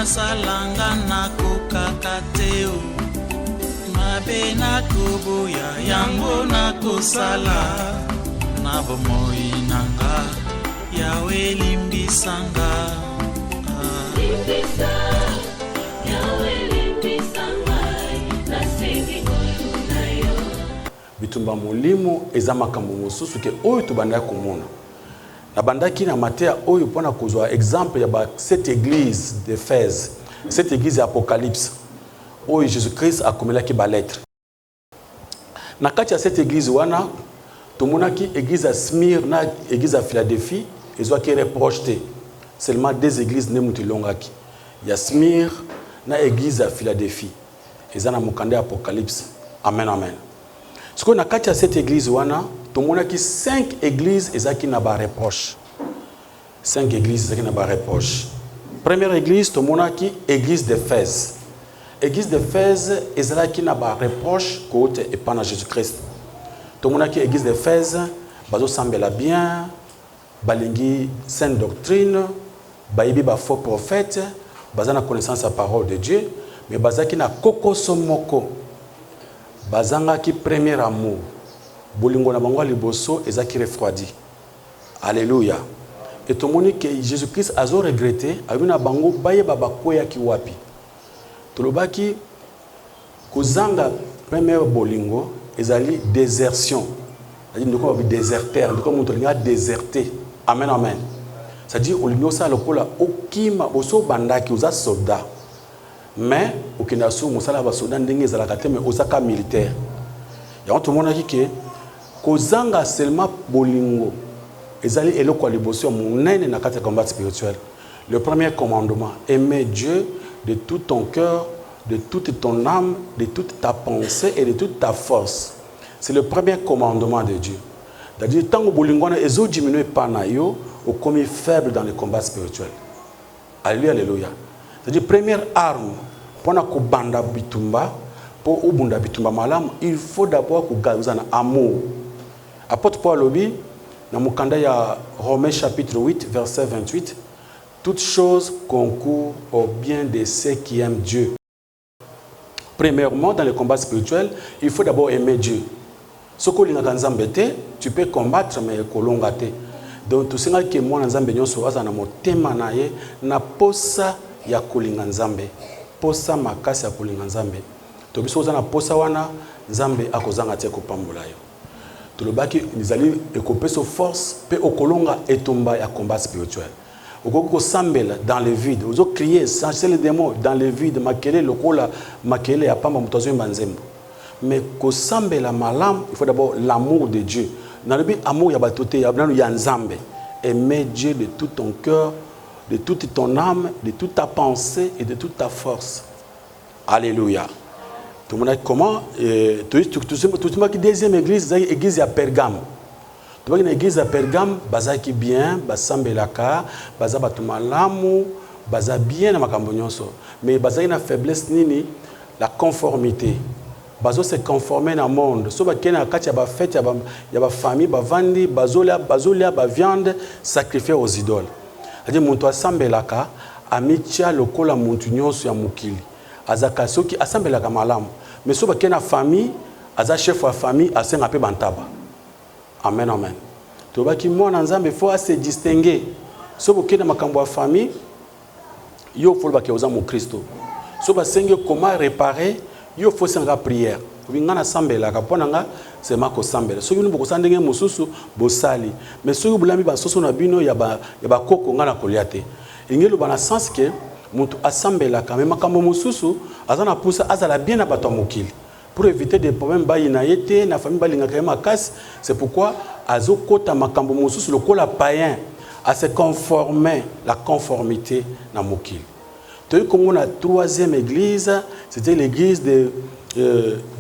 Salanga na kukakateo mabe na kubuya yango na kusala na bomoi nanga yawe limbisanga limbisa yawe limbisanga na sengi nayo bitumba molimo eza makambo mosusu ke oyo tobanda komona na bandaki na Matthieu oyo pona kozwa exemple ya cette église d'Éphèse, cette église d'Apocalypse oyo Jésus-Christ akomelaki ba lettre. Na kati ya cette église wana tomonaki église ya Smyrne na église ya Philadelphie ezwaki reproché seulement deux églises ne mutilongaki. Ya Smyrne na église ya Philadelphie ezana mokanda Apocalypse. Amen amen. Ce qu'on a kati ya cette église wana tomonaki 5 églises ezaki na ba reproche. 5 églises ezaki na ba reproche. Première église tomonaki église d'Éphèse. Église d'Éphèse ezalaki na ba reproche côté et pana Jésus-Christ. Tomonaki église d'Éphèse bazo sambela bien, balingi sainte doctrine, bayibi ba faux prophètes, bazana connaissance la parole de Dieu, mais bazaki na koko somoko. Bazanga ki premier amour. Bolingo na bango liboso ezaki refroidi. Alléluia. Et tout le monde que Jésus-Christ a regretté, a vu na bango baye baba koya ki wapi. Tolobaki kozanga premier bolingo ezali désertion. C'est-à-dire nous comme déserteur, nous comme on a déserté. Amen amen. C'est-à-dire olingo sa lokola okima boso bandaki oza soldat. Mais okina su musala ba soldat ndenge ezalaka te mais osaka militaire. Ya tout le monde a dit que kozanga seulement bolingo ezali eloko liboso monene na kati combat spirituel. Le premier commandement, aimer Dieu de tout ton cœur, de toute ton âme, de toute ta pensée et de toute ta force. C'est le premier commandement de Dieu. C'est-à-dire tant que bolingo na ezo diminuer pas na yo, au comme faible dans le combat spirituel. Alléluia alléluia. C'est-à-dire première arme pour na ko banda bitumba, pour ubunda bitumba malam, il faut d'abord ko gazana amour. Apôtre Paul lobi dans mukanda ya Romains chapitre 8 verset 28, toutes choses concourent au bien de ceux qui aiment Dieu. Premièrement, dans le combat spirituel, il faut d'abord aimer Dieu. Ce que tu peux combattre, mais kolongate. Donc, tout ce que moi, nzambe nyonso aza na motema na ye na posa ya kolinga nzambe. Posa makasi ya kolinga nzambe. To biso za na posa wana nzambe akozanga te kopambola yo. Tolobaki nizali ekopeso force pe okolonga etomba ya combat spirituel. Okoko sambela dans le vide, ozo crier, chasser les démons dans le vide, makele lokola makele ya pamba mutazo mbanzembo. Mais ko sambela malam, il faut d'abord l'amour de Dieu. Dans le but amour ya batoté ya bnanu ya nzambe. Aimer Dieu de tout ton cœur, de toute ton âme, de toute ta pensée et de toute ta force. Alléluia. Tout le monde comment tout le monde qui deuxième église, c'est l'église à Pergame. Tout le monde l'église à Pergame, bazaki bien, basambelaka, bazabatumalamu, baza bien na makambo nyonso. Mais bazaki na faiblesse nini la conformité. Bazo se conformer na monde. So ba kena kati ya ba fête ya ba famille, ba vandi, bazolia ba viande sacrifiée aux idoles. C'est-à-dire muntu asambelaka amitia lokola muntu nyonso ya mukili. Azaka soki asambelaka malamu. Mais so ba kena famille, aza chef wa famille asenga pe bantaba. Amen amen. To ba ki mona nzambe faut se distinguer. So ba kena makambo ya famille, yo faut ba ke oza mu Kristo. So ba senge comment réparer, yo faut senga prière. Ngana sambela ka ponanga c'est mako sambela. So yunu boko sandenge mususu bosali. Mais so yu bulami ba soso na bino ya ba koko ngana koliate. Ingelo bana sens que mutu asambela ka même makambo mususu azana poussa azala bien na bato mokili. Pour éviter des problèmes bayina yete na famille balinga kema kas, c'est pourquoi azokota makambo mususu lokola païen à se conformer la conformité na mokili. Comme la troisième église, c'était l'église de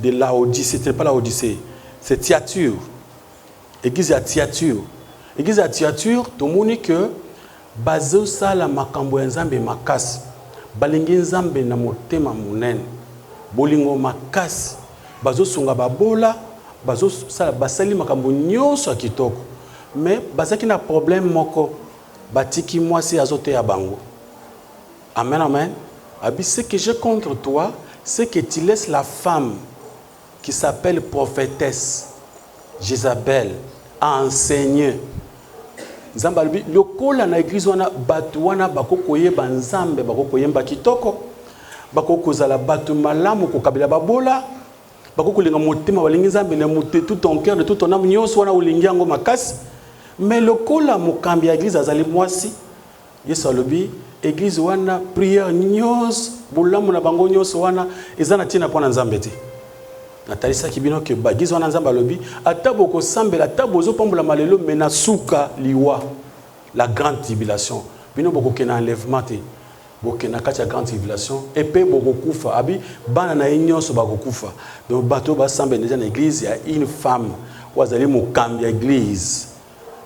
Laodicée, c'était pas Laodicée, c'est Thyatire. église à Thyatire. Église à Thyatire, tout le monde que bazo sala makambo ya nzambe makasi. Balingi nzambe na motema munene. Bolingo makasi. Bazo sunga babola, bazo sala basali makambo nyonso ya kitoko. Mais bazaki na problème moko. Batiki mwasi azote ya bango. Amen, amen. Abi, ce que j'ai contre toi, c'est que tu laisses la femme qui s'appelle prophétesse Jézabel à enseigner. Nzambe lokola na église wana batu wana bakokoye banzambe bakokoye mbakitoko bakokozala batu malamu kokabela babola bakokolinga motema balingi nzambe na mote tout ton cœur de tout ton âme nyonso wana olingi yango makasi. Mais lokola mokambi ya église azali mwasi Yesu alobi église wana prière nyonso bolamu na bango nyonso wana ezana tina pona nzambe te. Natalisa kibino ke église wana nzambe alobi ata boko sambela ata bozo pambola malelo mena suka liwa la grande tribulation. Bino boko kena enlèvement te. Boko kena kati ya grande tribulation et pe boko kufa abi bana na nyonso bako kufa. Donc bato ba sambela déjà na église ya une femme wazali mokambi ya église.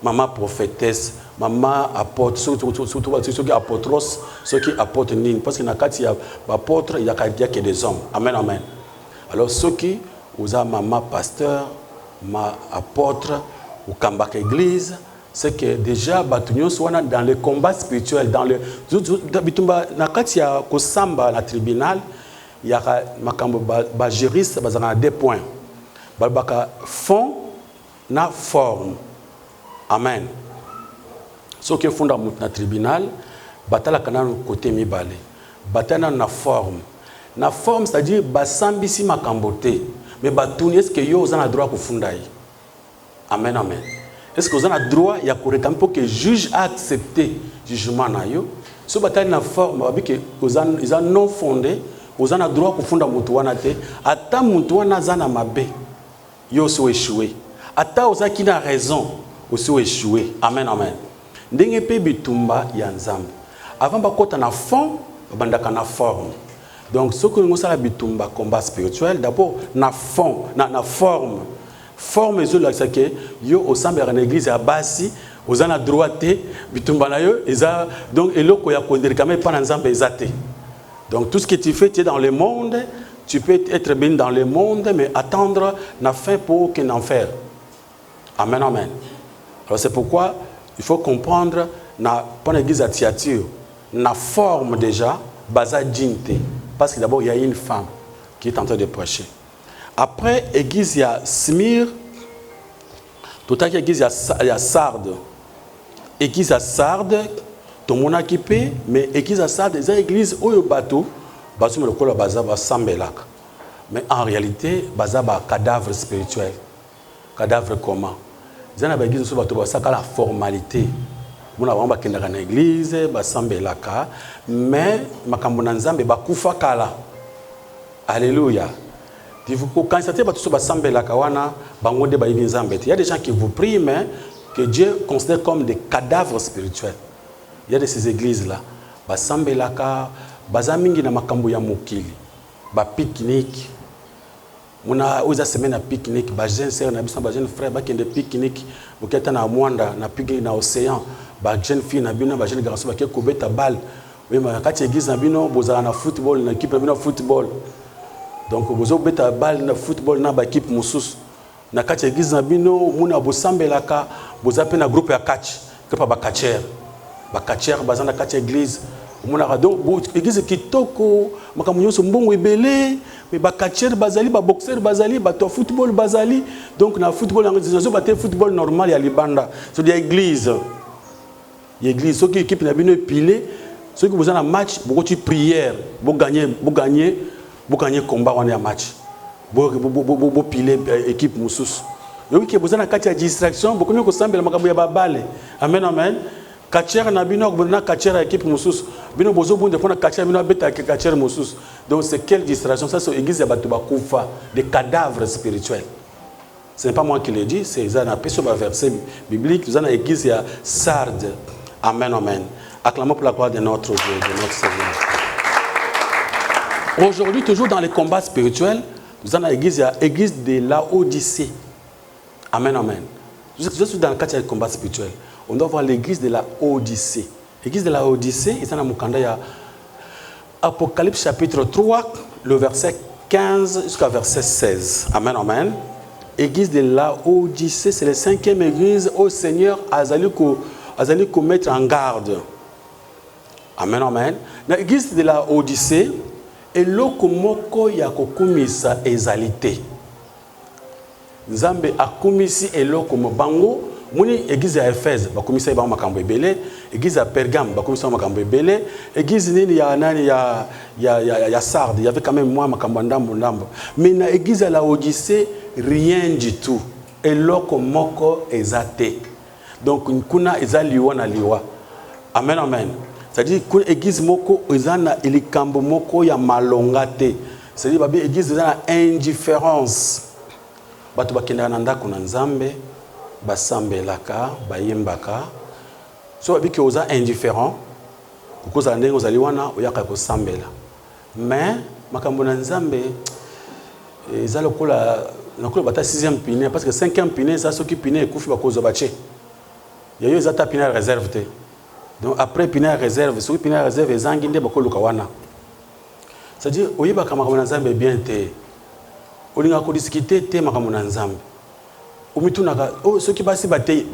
Maman prophétesse, maman apôtre, surtout ceux qui apôtros, ceux qui apôtrent nini. Parce que dans le cas apôtre, il y a que des hommes. Amen, amen. Alors ceux qui, vous avez maman pasteur, ma apôtre, ou kambak église, c'est que déjà, dans le combat spirituel, dans le cas il y a kosamba na tribunal, il y a ma juriste, il y a des points. Il y a fond, na forme. Amen. Ce qui est fondé dans le tribunal, batala kana côté mibale. Batana na forme. Na forme c'est-à-dire basambisi makambote. Mais batuni est-ce que yo ont droit de fondai? Amen, amen. Est-ce que vous avez droit ya réclamer pour que le juge a accepté le jugement na yo? Ce batala na forme babi que vous ont non fondé, vous avez droit de fonder mutu wana te. Ata mutu wana zana mabe. Yo so échoué. Ata oza qui a raison. Aussi échoué. Amen, amen. Ndenge pe bitumba ya nzambe. Avant bakota na fond, bandaka na forme. Donc ce que nous avons bitumba combat spirituel, d'abord na fond, na forme. Forme c'est que yo au sein de l'église à basi, aux ana droite, bitumba na yo, donc eloko ya kondiri kame pa na nzambe ezate. Donc tout ce que tu fais, tu es dans le monde, tu peux être bien dans le monde, mais attendre na fin pour qu'un enfer. Amen, amen. Alors c'est pourquoi il faut comprendre na pour l'église à Thyatire, na forme déjà basa djinte parce que d'abord il y a une femme qui est en train de prêcher. Après l'église il y a Smyrne, tout à l'église il y a Sardes. Église à Sardes, tout le monde a équipé, mais église à Sardes, c'est une église où le bateau, bateau le col basa va sambelak. Mais en réalité basa ba cadavre spirituel. Cadavre comment? Ils ont église sur la formalité. Nous avons une église, mais makambo na nzambe bakufa kala. Alléluia. Vous constatez que tout ça wana bangonde ba nzambe. Il y a des gens qui vous prient mais que Dieu considère comme des cadavres spirituels. Il y a de ces églises là, basambelaka, bazamingi na makambo ya mokili. Ba pique-nique. On a eu semaine à pique-nique, ba jeune sœur na biso ba jeune frère ba kende pique-nique, boketa na mwanda na pique na océan, ba jeune fille na bino ba jeune garçon ba ke kobeta balle. Oui, mais quand église na bino bozala na football na équipe na bino football. Donc bozo beta balle na football na ba équipe mususu. Na kati église na bino muna bosambelaka, bozape na groupe ya catch, que pa ba catcher. Ba catcher bazana kati église. Muna donc église kitoko, makambo nyonso mbongo ebele. Mais ba catcher bazali, ba boxeur bazali, ba to football bazali. Donc na football en ba football normal ya libanda. C'est des églises. L'église ceux qui équipe na bino pilé, ceux qui besoin un match, beaucoup de prière, pour gagner combat on est un match. Bo pilé équipe mususu. Yoki qui besoin na kati ya distraction, beaucoup mieux ko sambela makambo ya babale. Amen, amen. Catcher na bino na catcher équipe mususu. Bino bozo bonde pona catcher bino beta catcher mususu. Donc c'est quelle distraction? Ça c'est l'église ya batu bakufa, des cadavres spirituels. Ce n'est pas moi qui le dis, c'est ça na sur le verset biblique, vous avez l'église ya Sardes. Amen, amen. Acclamons pour la gloire de notre Dieu, de notre Seigneur. Aujourd'hui, toujours dans les combats spirituels, nous avons l'église de Laodicée. Amen, amen. Je suis dans le cadre du combat spirituel. On doit voir l'église de la Odyssée. L'église de la Odyssée, il y a un mukanda, il y a Apocalypse chapitre 3, le verset 15 jusqu'à verset 16. Amen, amen. Église de la Odyssée, c'est la 5e église au Seigneur Azali ko mettre en garde. Amen, amen. L'église de la Odyssée, et loko moko ya kokumisa ezalité. Nzambe akumisi eloko mobango. Muni église à Éphèse, bakumisa ba makambo ebele, église à Pergame, bakumisa makambo ebele, église nini ya nani ya Sardes, il y avait quand même moi makambo ndambo. Mais na église à la Odyssée, rien du tout. Eloko moko ezate. Donc kuna ezaliwa na liwa. Amen, amen. C'est-à-dire que l'église moko ezana elikambo moko ya malongate. C'est-à-dire que l'église ezana indifférence. Bato bakenda na ndako na Nzambe, basambelaka, bayimbaka. So babiki oza indifférent, kukoza ndenge ozali wana oyaka ko sambela. Mais makambo na Nzambe ezala kola nakolo bata 6e pine parce que 5e pine ça soki pine ekufi bakozo bache. Yayo ezata pine réserve te. Donc après pine réserve, soki pine réserve ezangi nde bakoluka wana. C'est-à-dire oyiba makambo na Nzambe bien te. Olinga ko discuter te makambo na Nzambe. Omitunaka ceux qui basi bate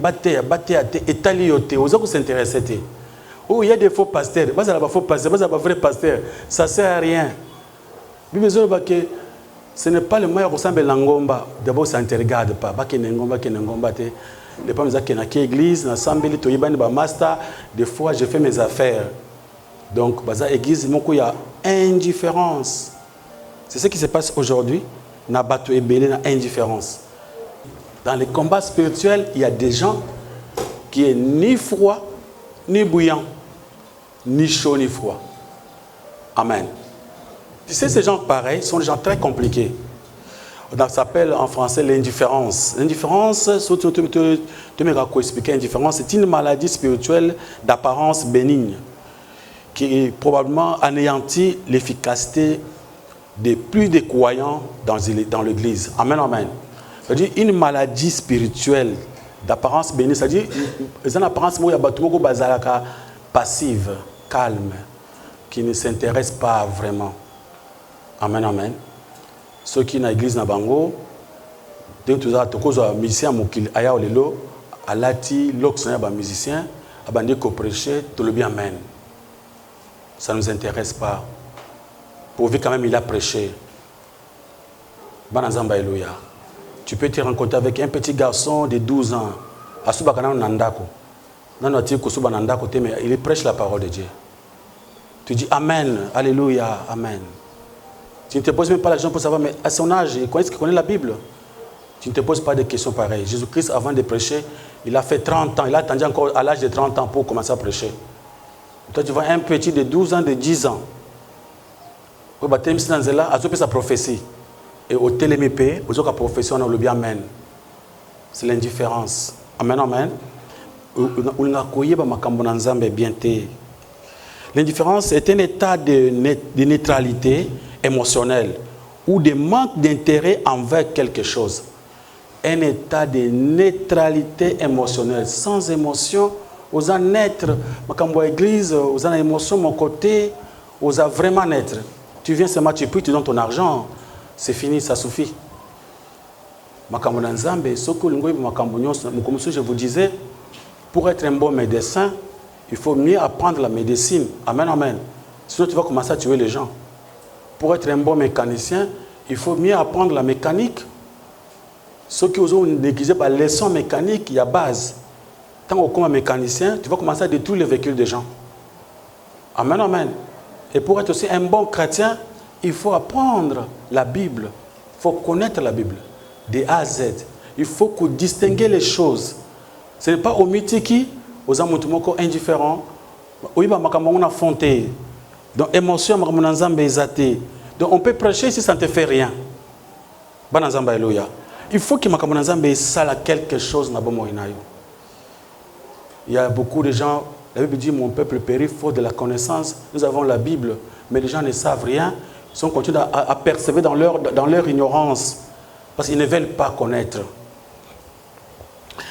etali yote oza ko s'intéresser te. Oh, il y a des faux pasteurs, basa la faux pasteur, basa ba vrai pasteur, ça sert à rien. Bibezo ba que ce n'est pas le moyen de ressembler l'angomba. D'abord ça ne te regarde pas, ba ke ngomba te. Les femmes qui na ki église na sambeli to yibani ba master, des fois je fais mes affaires. Donc basa église moko ya indifférence. C'est ce qui se passe aujourd'hui, na bato ebele na indifférence. Dans les combats spirituels, il y a des gens qui est ni froid, ni bouillant, ni chaud, ni froid. Amen. Tu sais, ces gens pareils sont des gens très compliqués. Ça s'appelle en français l'indifférence. L'indifférence, tu me expliquer l'indifférence, c'est une maladie spirituelle d'apparence bénigne qui probablement anéantit l'efficacité des plus des croyants dans l'église. Amen, amen. C'est-à-dire une maladie spirituelle d'apparence bénie, c'est-à-dire une apparence passive, calme, qui ne s'intéresse pas vraiment. Amen, amen. Ceux qui dans l'église Nabango, dès que tu as un musicien aya olelo, alati l'oxyne ba musicien, abandé ko prêcher, tout le bien amen. Ça ne nous intéresse pas. Pourvu quand même il a prêché. Banazamba Alléluia. Tu peux te rencontrer avec un petit garçon de 12 ans. Il prêche la parole de Dieu. Tu dis Amen, Alléluia, Amen. Tu ne te poses même pas la question pour savoir, mais à son âge, il connaît la Bible. Tu ne te poses pas de questions pareilles. Jésus-Christ, avant de prêcher, il a fait 30 ans. Il a attendu encore à l'âge de 30 ans pour commencer à prêcher. Toi, tu vois un petit de 12 ans, de 10 ans. Il a fait sa prophétie. Et au télémépé, aux autres professions, on a le bien amen. C'est l'indifférence. Amen, amen. L'indifférence est un état de neutralité émotionnelle ou de manque d'intérêt envers quelque chose. Un état de neutralité émotionnelle. Sans émotion, aux en naître. Quand église, aux en émotion, mon côté, aux a vraiment naître. Tu viens seulement, tu pries, tu donnes ton argent. C'est fini, ça suffit. Je vous disais, pour être un bon médecin, il faut mieux apprendre la médecine. Amen, amen. Sinon, tu vas commencer à tuer les gens. Pour être un bon mécanicien, il faut mieux apprendre la mécanique. Ceux qui ont négligé la leçon mécanique, il y a base. Tant que comme mécanicien, tu vas commencer à détruire les véhicules des gens. Amen, amen. Et pour être aussi un bon chrétien, il faut apprendre la Bible. Il faut connaître la Bible. De A à Z. Il faut distinguer les choses. Ce n'est pas au mitiki, aux amoutmoko indifférents. Oui, bah, ma fonté. Donc, émotion, ma donc, on peut prêcher si ça ne te fait rien. Il faut que ma sala quelque chose. Il y a beaucoup de gens, la Bible dit, mon peuple périt faute de la connaissance. Nous avons la Bible, mais les gens ne savent rien. Ils sont continuent à persévérer dans leur ignorance parce qu'ils ne veulent pas connaître.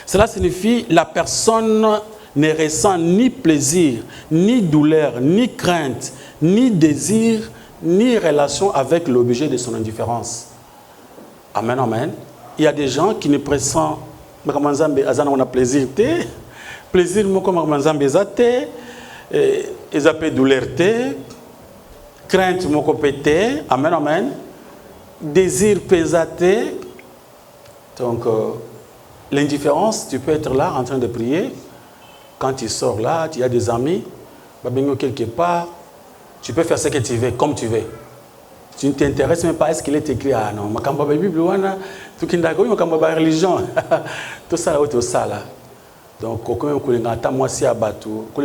Cela signifie la personne ne ressent ni plaisir, ni douleur, ni crainte, ni désir, ni relation avec l'objet de son indifférence. Amen, amen. Il y a des gens qui ne pressentent pas plaisir, plaisir, ils appellent douleur, crainte, amen, amen. Désir, pesate. Donc, l'indifférence, tu peux être là en train de prier. Quand tu sors là, tu as des amis, quelque part, tu peux faire ce que tu veux, comme tu veux. Tu ne t'intéresses même pas à ce qu'il est écrit. Ah non, ma Bible, tout qui ma religion. Tout ça, tout ça là. Donc, quand moi si abattu, quand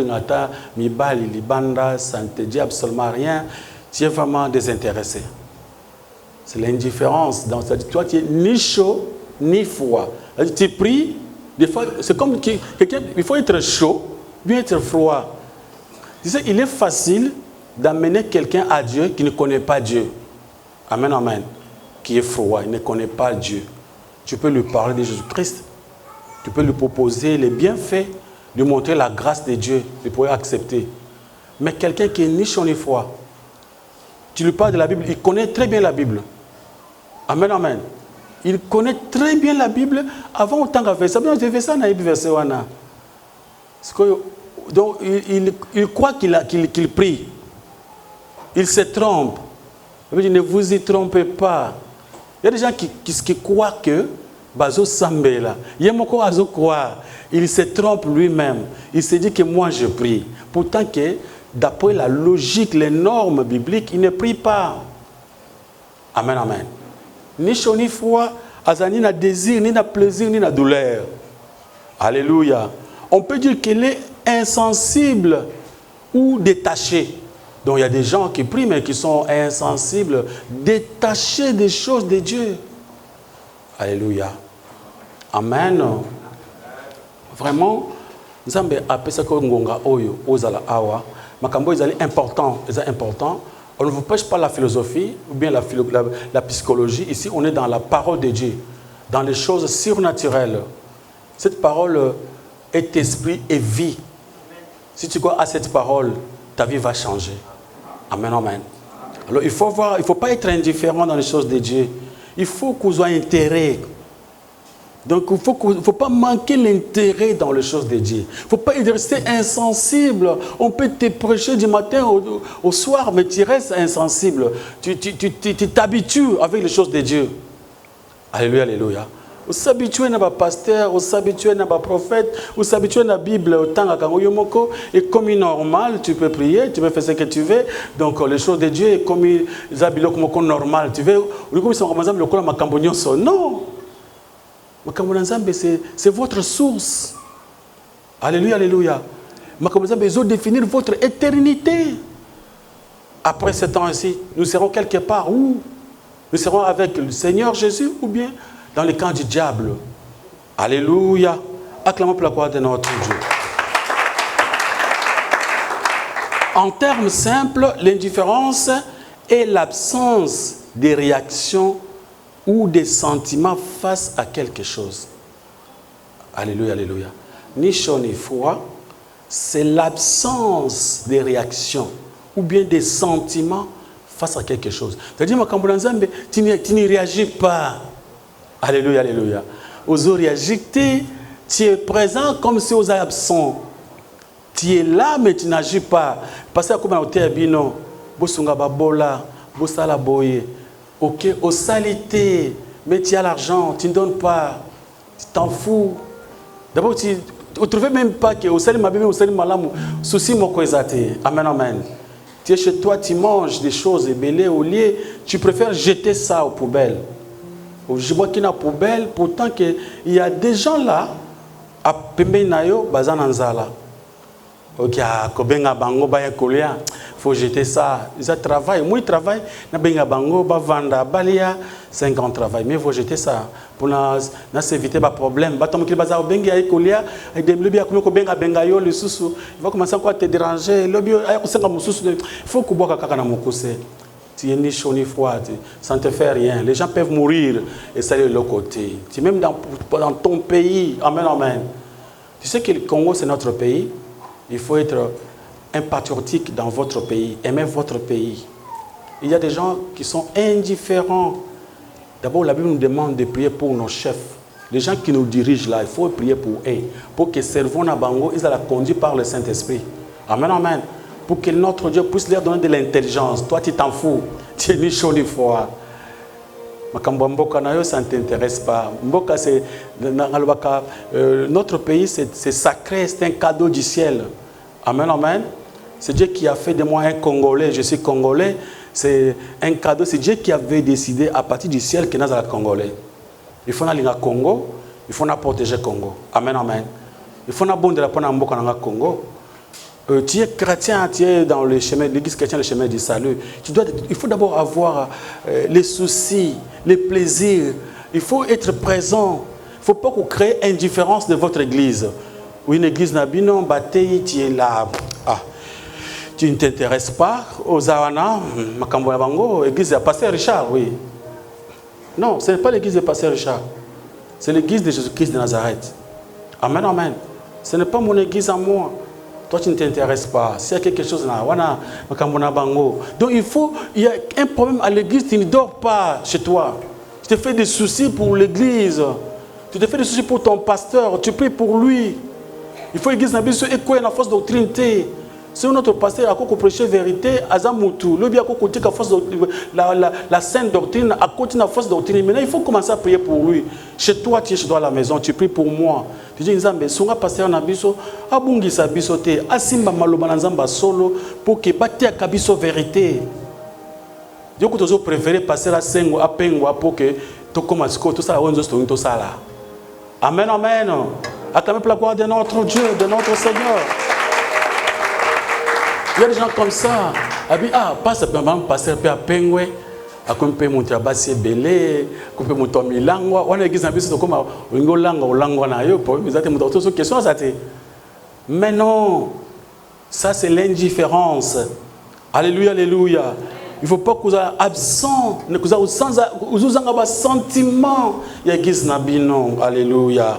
mibali, libanda, ça ne te dit absolument rien. Tu es vraiment désintéressé. C'est l'indifférence. Toi, tu es ni chaud, ni froid. Tu pries, des fois, c'est comme quelqu'un, il faut être chaud, bien être froid. Tu sais, il est facile d'amener quelqu'un à Dieu qui ne connaît pas Dieu. Amen, amen. Qui est froid, il ne connaît pas Dieu. Tu peux lui parler de Jésus-Christ. Tu peux lui proposer les bienfaits, lui montrer la grâce de Dieu, il pourrait accepter. Mais quelqu'un qui est ni chaud ni froid, tu lui parles de la Bible, il connaît très bien la Bible. Amen, amen. Il connaît très bien la Bible avant autant qu'à faire ça. Bien, j'ai fait ça dans le verset. Donc, il croit qu'il prie. Il se trompe. Ne vous y trompez pas. Il y a des gens qui croient que Bazo Sambela, il se trompe lui-même. Il se dit que moi je prie. Pourtant que d'après la logique, les normes bibliques, il ne prie pas. Amen, amen. Ni chaud ni froid, ni na désir, ni na plaisir, ni na douleur. Alléluia. On peut dire qu'il est insensible ou détaché. Donc il y a des gens qui prient mais qui sont insensibles, détachés des choses de Dieu. Alléluia. Amen. Vraiment, nous avons appelé ça comme Ngonga Oyo, Ozala Awa. Makambo est important. On ne vous pêche pas la philosophie ou bien la psychologie. Ici, on est dans la parole de Dieu, dans les choses surnaturelles. Cette parole est esprit et vie. Si tu crois à cette parole, ta vie va changer. Amen, amen. Alors, il faut voir, il ne faut pas être indifférent dans les choses de Dieu. Il faut qu'on soit intérêt. Donc, il ne faut pas manquer l'intérêt dans les choses de Dieu. Il ne faut pas rester insensible. On peut te prêcher du matin au soir, mais tu restes insensible. Tu t'habitues avec les choses de Dieu. Alléluia, alléluia. On s'habitue à un pasteur, on s'habitue à un prophète, on s'habitue à la Bible autant et comme il est normal, tu peux prier, tu peux faire ce que tu veux. Donc les choses de Dieu, comme il est normal, tu veux. Non. C'est votre source. Alléluia, alléluia. Ils ont définir votre éternité. Après ce temps-ci, nous serons quelque part où? Nous serons avec le Seigneur Jésus ou bien dans le camp du diable. Alléluia. Acclamons pour la gloire de notre Dieu. En termes simples, l'indifférence est l'absence de réaction ou des sentiments face à quelque chose. Alléluia, alléluia. Ni chaud ni froid, c'est l'absence de réaction ou bien des sentiments face à quelque chose. C'est-à-dire, tu ne réagis pas. Alléluia, alléluia. Aux réagis, tu es présent comme si vous êtes absent. Tu es là, mais tu n'agis pas. Parce que comme on a dit, bosunga babola, bosala boye. Ok, au salité, mais tu as l'argent, tu ne donnes pas, tu t'en fous. D'abord, tu ne trouves même pas que au salit ma bébé, au salit malam, souci mon koizate. Amen, amen. Tu es chez toi, tu manges des choses ébellées au lieu, tu préfères jeter ça aux poubelles. Je vois qu'il y a une poubelle, pourtant il y a des gens là, à Pembenayo, Bazananzala. Ok, à Kobenga Bango, Baya Kolia. Il faut jeter ça. Ils travaillent. Moi, ils travaillent. Ils vendre balia 50 travail. Mais il faut jeter ça. Pour éviter les problèmes. Il va commencer à te déranger. Il faut que tu tu es ni chaud ni froid, ça ne te fait rien. Les gens peuvent mourir et ça est de l'autre côté. Tu es même dans ton pays. Amen, amen. Tu sais que le Congo, c'est notre pays. Il faut être un patriotique dans votre pays. Aimer votre pays. Il y a des gens qui sont indifférents. D'abord, la Bible nous demande de prier pour nos chefs. Les gens qui nous dirigent là, il faut prier pour eux. Pour que servons à Bango, ils soient conduits par le Saint-Esprit. Amen, amen. Pour que notre Dieu puisse leur donner de l'intelligence. Toi, tu t'en fous. Tu es ni chaud ni froid. Ça ne t'intéresse pas. Notre pays, c'est sacré, c'est un cadeau du ciel. Amen, amen. C'est Dieu qui a fait de moi un Congolais. Je suis Congolais. C'est un cadeau. C'est Dieu qui avait décidé à partir du ciel que nous sommes Congolais. Il faut aller au Congo. Il faut protéger le Congo. Amen, amen. Il faut abonder la Congo. Tu es chrétien, tu es dans le chemin, l'église chrétienne, le chemin du salut. Il faut d'abord avoir les soucis, les plaisirs. Il faut être présent. Il ne faut pas que vous créez indifférence de votre église. Ou une église Nabino, Batei, tu es là. Ah, tu ne t'intéresses pas aux Awana, Makambo Bango, l'église de Pasteur Richard, oui. Non, ce n'est pas l'église de Pasteur Richard. C'est l'église de Jésus-Christ de Nazareth. Amen, amen. Ce n'est pas mon église à moi. Toi, tu ne t'intéresses pas. S'il y a quelque chose là, donc il y a un problème à l'église, tu ne dors pas chez toi. Tu te fais des soucis pour l'église. Tu te fais des soucis pour ton pasteur. Tu pries pour lui. Il faut l'église et quoi la fausse doctrine. Si notre pasteur a prêché vérité, Azamutu, le bien la sainte doctrine, à côté de la fausse doctrine. Maintenant, il faut commencer à prier pour lui. Chez toi, tu es chez toi à la maison, tu pries pour moi. Tu dis, Nzambe, songa pasteur na biso, abungisa biso te, asimba maloba na nzamba solo, pour que bate a kabiso vérité. Dieu que tu préféré passer la sengo, à pengwa, pour que tu commences tout ça, tout ça là. Amen, amen. Acclamez la gloire de notre Dieu, de notre Seigneur. Il y a des gens comme ça. Ah, passe passer à Pengwe, à Kumpe Montrabassi Belé, Kumpe Montomilangwa, on a dit que comme Langwa na yo, mais ça te montre toute question ça te. Mais non, ça c'est l'indifférence. Alléluia, alléluia. Il ne faut pas que vous soyez absent, que vous ayez un sentiment. Il y a l'église Nabino, alléluia.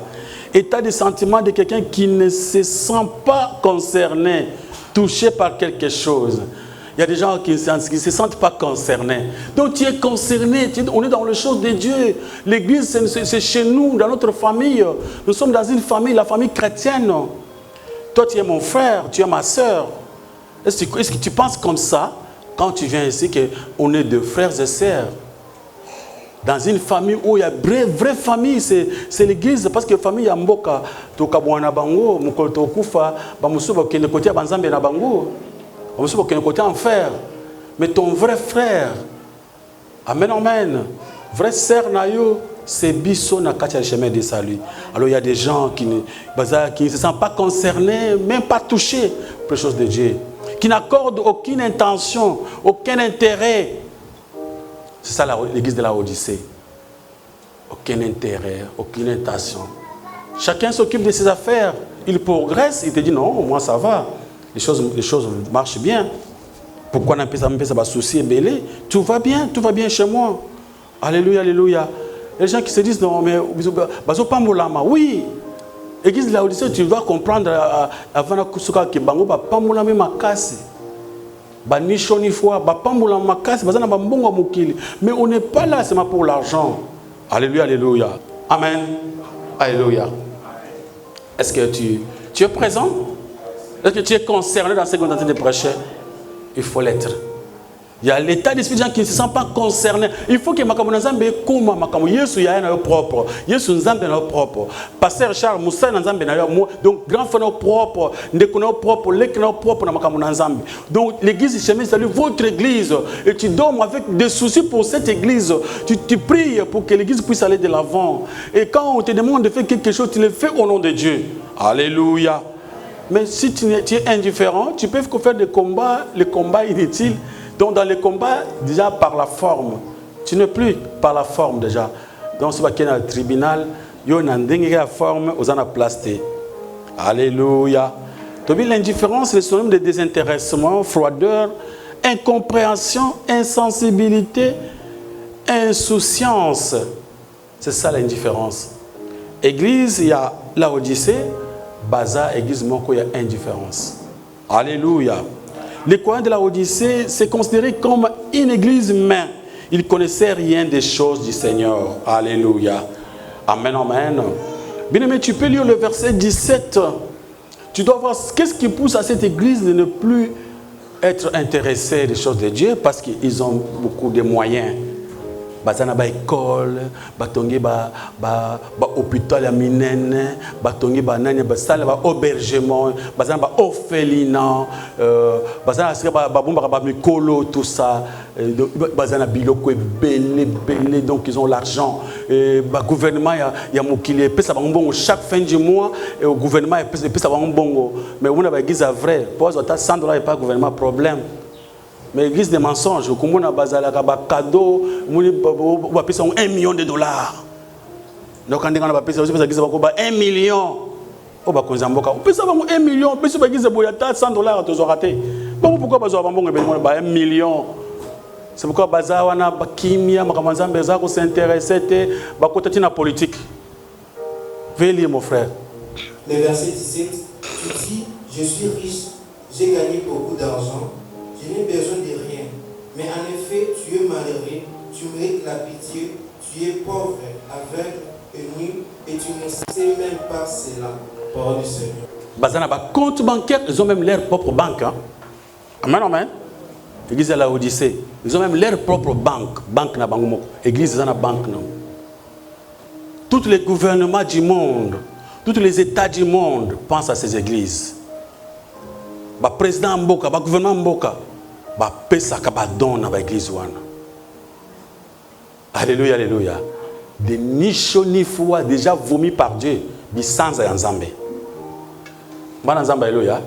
État de sentiment de quelqu'un qui ne se sent pas concerné, touché par quelque chose. Il y a des gens qui ne se sentent pas concernés. Donc tu es concerné, on est dans les choses de Dieu. L'église, c'est chez nous, dans notre famille. Nous sommes dans une famille, la famille chrétienne. Toi, tu es mon frère, tu es ma soeur. Est-ce que tu penses comme ça quand tu viens ici, qu'on est de frères et sœurs? Dans une famille où il y a une vraie famille, c'est l'église, parce que la famille ya mboka, tokabwana bango, mukoto kufa, bamusuba kene côté banzambe na bango, bamusuba kene côté enfer. Mais ton vrai frère, amen amen, vrai sœur na yo, c'est biso na katia chemin de salut. Alors il y a des gens qui ne se sentent pas concernés, même pas touchés pour les choses de Dieu, qui n'accordent aucune intention, aucun intérêt. C'est ça l'église de la Odyssée. Aucun intérêt, aucune intention. Chacun s'occupe de ses affaires. Il progresse, il te dit non, moi ça va. Les choses marchent bien. Pourquoi on appelle ça souci belé? Tout va bien chez moi. Alléluia, alléluia. Les gens qui se disent non, mais oui. L'église de la Odyssée, tu dois comprendre avant que bango ba pamulama makasi. Mais on n'est pas là seulement pour l'argent. Alléluia, alléluia. Amen. Alléluia. Est-ce que tu es présent? Est-ce que tu es concerné dans ce qu'on est en train de prêcher? Il faut l'être. Il y a l'état d'esprit des gens qui ne se sentent pas concernés. Il faut que Makamu Nzambe koma Makamu Yesu ya na propre. Yesu Nzambe na propre. Pasteur Charles Moussa Nzambe na yo. Donc grand frère na propre, ndeko na propre, lek na propre na Makamu Nzambe. Donc l'église chemin salut votre église et tu dors avec des soucis pour cette église. Tu pries pour que l'église puisse aller de l'avant. Et quand on te demande de faire quelque chose, tu le fais au nom de Dieu. Alléluia. Mais si tu es indifférent, tu peux faire des combats, les combats inutiles. Donc dans les combats, déjà par la forme, tu n'es plus par la forme déjà. Donc c'est qu'il y a un tribunal, il y a une forme, aux en a plasté. Alléluia. Donc l'indifférence, c'est le synonyme de désintéressement, froideur, incompréhension, insensibilité, insouciance. C'est ça l'indifférence. Église, il y a Laodicée, Baza, église Moko, il y a indifférence. Alléluia. Les croyants de Laodicée, c'est considéré comme une église humaine. Ils ne connaissaient rien des choses du Seigneur. Alléluia. Amen, amen. Bien-aimé, tu peux lire le verset 17. Tu dois voir qu'est-ce qui pousse à cette église de ne plus être intéressée des choses de Dieu, parce qu'ils ont beaucoup de moyens. Bazana ba école, batongi ba hôpital ya minene, batongi ba nani ba salle ba hébergement, bazana ba orphelinat, bazana ba bomba ba mikolo tout ça, bazana biloko belé, donc ils ont l'argent. Ba gouvernement ya mokili pesa ba mbongo chaque fin du mois, et au gouvernement pesa ba mbongo. Mais on a ba église vrai, pour ça $100 et pas gouvernement problème. Mais l'église des mensonges, comme on a basé cadeau, on a payé $1 million. Donc quand on a payé $1 million, on a payé $1 million, on a payé $100 toujours raté. Pourquoi on a payé $1 million? C'est pourquoi on a kimia, on s'intéresse à la politique. Veuillez lire mon frère. Le verset 17, tu dis, je suis riche, j'ai gagné beaucoup d'argent. Je n'ai besoin de rien. Mais en effet, tu es malheureux, tu mérites la pitié, tu es pauvre, aveugle et nu, et tu ne sais même pas cela. Parole du Seigneur. Bazana ba compte bancaire, ils ont même leur propre banque. Hein? Amen, amen. Église à la Odyssée, ils ont même leur propre banque. Banque na bangumoko. Église à la banque non. Tous les gouvernements du monde, tous les États du monde pensent à ces églises. Ba président Mboka, ba gouvernement Mboka. Alléluia, alléluia. Des nichons ni foi déjà vomis par Dieu. Bisanza yanzambe. Bananzamba, alléluia.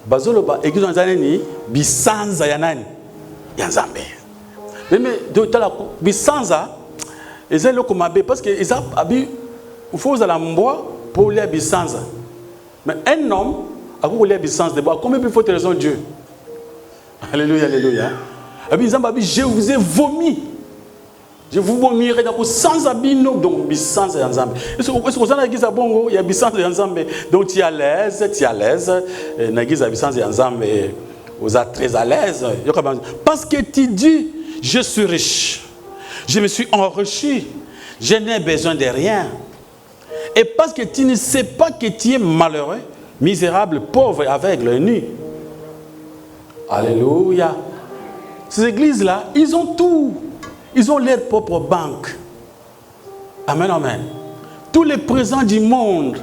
Bazolo ba église yanzani bisanza yanani yanzambe. Mais de tala bisanza ezali lokomabe parce que ils abi il faut la mboa pour les bisanza. Mais un homme a pour les bisanza de bois combien il faut raison Dieu. Alléluia, alléluia. Je vous ai vomi. Je vous vomirai sans abino, donc sans ensemble. Est-ce que vous avez dit il y a sans ensemble. Donc tu es à l'aise, Nagis a sans ensemble, vous êtes très à l'aise. Parce que tu dis, je suis riche, je me suis enrichi, je n'ai besoin de rien. Et parce que tu ne sais pas que tu es malheureux, misérable, pauvre, aveugle, nu. Alléluia. Ces églises-là, ils ont tout. Ils ont leur propre banque. Amen, amen. Tous les présents du monde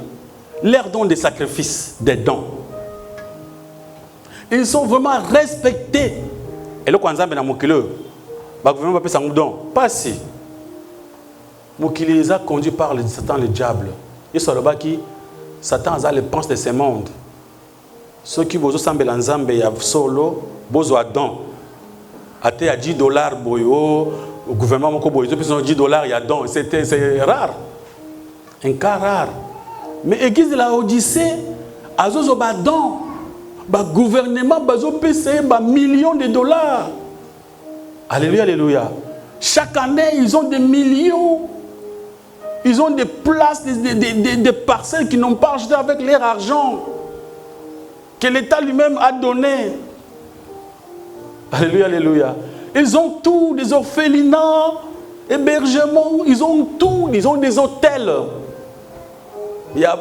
leur donnent des sacrifices, des dons. Ils sont vraiment respectés. Et le Kwanzambe na Mokile, le gouvernement va payer un don. Pas si. Mokile les a conduits par le Satan, le diable. Et sur le bas qui, Satan a les penses de ce monde. Ceux qui vous semblent en Zambie, solo, bozo don. Até à $10 boyo, au gouvernement moko boyo, $10 il y a don. C'est rare. Un cas rare. Mais l'église de la Odyssée, a zo ba don. Ba gouvernement bazo payer ba millions de dollars. Alléluia, alléluia. Chaque année, ils ont des millions. Ils ont des places, des parcelles qui n'ont pas acheté avec leur argent. Que l'État lui-même a donné. Alléluia, alléluia. Ils ont tout, des orphelinats, hébergements, ils ont tout, ils ont des hôtels. Il y a